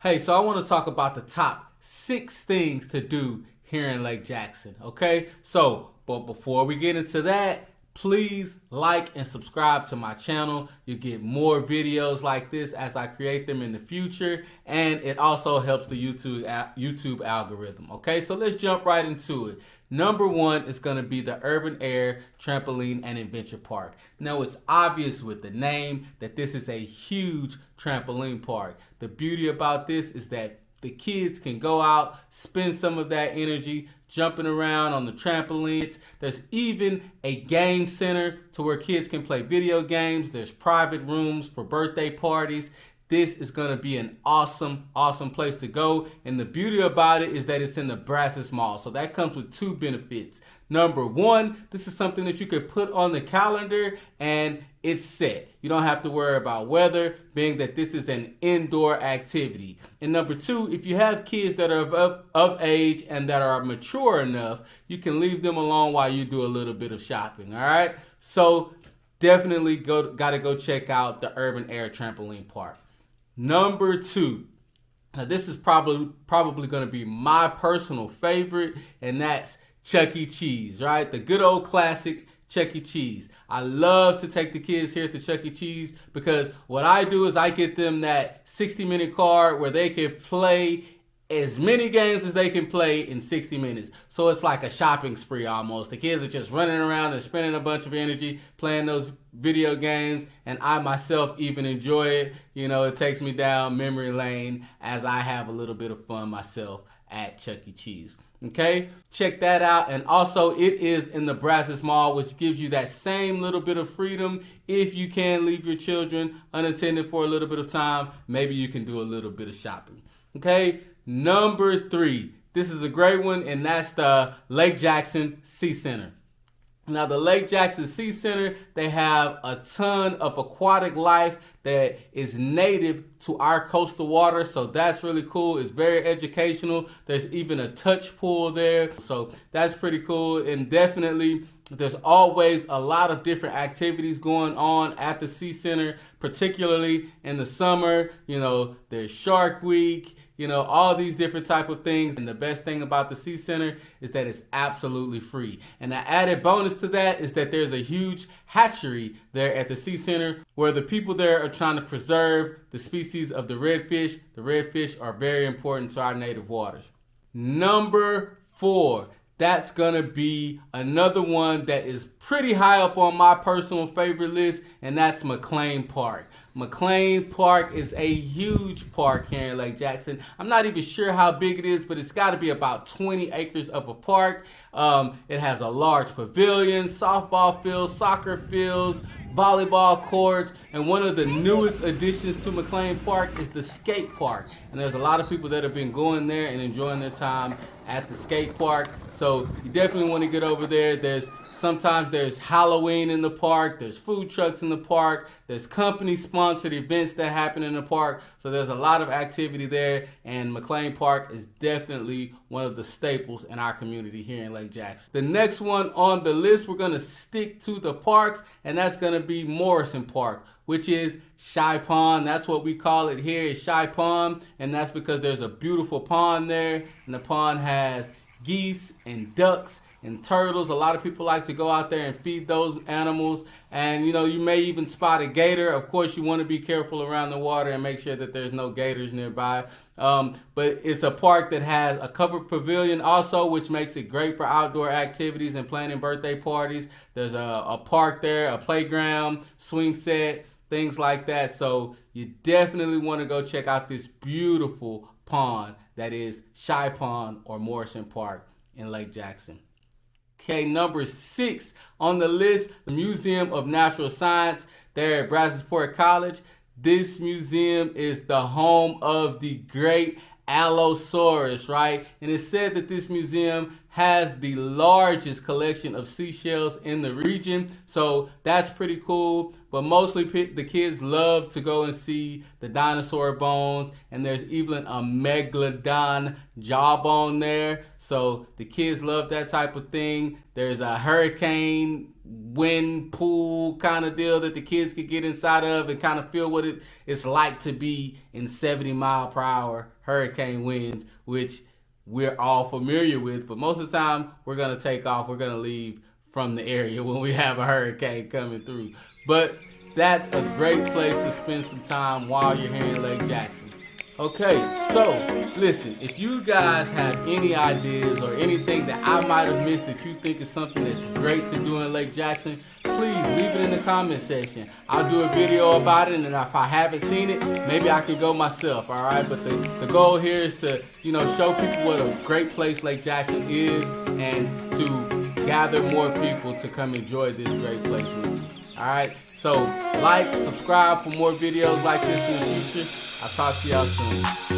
Hey, so I want to talk about the top 6 things to do here in Lake Jackson, okay? But before we get into that, please like and subscribe to my channel. You get more videos like this as I create them in the future, and it also helps the YouTube algorithm, okay? So let's jump right into it. Number 1 is going to be the Urban Air Trampoline and Adventure Park. Now, it's obvious with the name that this is a huge trampoline park. The beauty about this is that the kids can go out, spend some of that energy jumping around on the trampolines. There's even a game center to where kids can play video games. There's private rooms for birthday parties. This is going to be an awesome place to go. And the beauty about it is that it's in the Brazos Mall. So that comes with 2 benefits. Number 1, this is something that you could put on the calendar and it's set. You don't have to worry about weather, being that this is an indoor activity. And number 2, if you have kids that are of age and that are mature enough, you can leave them alone while you do a little bit of shopping, all right? So definitely gotta go check out the Urban Air Trampoline Park. Number 2, now this is probably going to be my personal favorite, and that's Chuck E. Cheese, right? The good old classic Chuck E. Cheese. I love to take the kids here to Chuck E. Cheese because what I do is I get them that 60-minute card where they can play as many games as they can play in 60 minutes. So it's like a shopping spree almost. The kids are just running around and spending a bunch of energy playing those video games, and I myself even enjoy it. You know, it takes me down memory lane as I have a little bit of fun myself at Chuck E. Cheese. Okay, check that out. And also it is in the Brazos Mall, which gives you that same little bit of freedom. If you can leave your children unattended for a little bit of time, maybe you can do a little bit of shopping. Okay, number 3. This is a great one, and that's the Lake Jackson Sea Center. Now, the Lake Jackson Sea Center, they have a ton of aquatic life that is native to our coastal water, so that's really cool. It's very educational. There's even a touch pool there, so that's pretty cool. And definitely, there's always a lot of different activities going on at the Sea Center, particularly in the summer. You know, there's Shark Week, you know, all these different type of things. And the best thing about the Sea Center is that it's absolutely free. And the added bonus to that is that there's a huge hatchery there at the Sea Center where the people there are trying to preserve the species of the redfish. The redfish are very important to our native waters. Number 4. That's going to be another one that is pretty high up on my personal favorite list, and that's McLean Park. McLean Park is a huge park here in Lake Jackson. I'm not even sure how big it is, but it's got to be about 20 acres of a park. It has a large pavilion, softball fields, soccer fields, volleyball courts, and one of the newest additions to McLean Park is the skate park. And there's a lot of people that have been going there and enjoying their time at the skate park. So you definitely want to get over there. Sometimes there's Halloween in the park, there's food trucks in the park, there's company-sponsored events that happen in the park. So there's a lot of activity there, and McLean Park is definitely one of the staples in our community here in Lake Jackson. The next one on the list, we're going to stick to the parks, and that's going to be Morrison Park, which is Shy Pond. That's what we call it here, is Shy Pond, and that's because there's a beautiful pond there, and the pond has geese and ducks and turtles. A lot of people like to go out there and feed those animals. And you know, you may even spot a gator. Of course, you want to be careful around the water and make sure that there's no gators nearby. But it's a park that has a covered pavilion also, which makes it great for outdoor activities and planning birthday parties. There's a park there, a playground, swing set, things like that. So you definitely want to go check out this beautiful pond that is Shy Pond or Morrison Park in Lake Jackson. Okay, number 6 on the list, the Museum of Natural Science there at Brazosport College. This museum is the home of the great Allosaurus, right? And it's said that this museum has the largest collection of seashells in the region, so that's pretty cool. But mostly the kids love to go and see the dinosaur bones, and there's even a megalodon jawbone there, so the kids love that type of thing. There's a hurricane wind pool kind of deal that the kids could get inside of and kind of feel what it's like to be in 70-mile-per-hour hurricane winds, which we're all familiar with. But most of the time, we're going to take off. We're going to leave from the area when we have a hurricane coming through. But that's a great place to spend some time while you're here in Lake Jackson. Okay, so listen, if you guys have any ideas or anything that I might have missed that you think is something that's great to do in Lake Jackson, please leave it in the comment section. I'll do a video about it, and if I haven't seen it, maybe I can go myself, all right? But the goal here is to, show people what a great place Lake Jackson is and to gather more people to come enjoy this great place with you, all right? So like, subscribe for more videos like this in the future. I'll talk to y'all soon.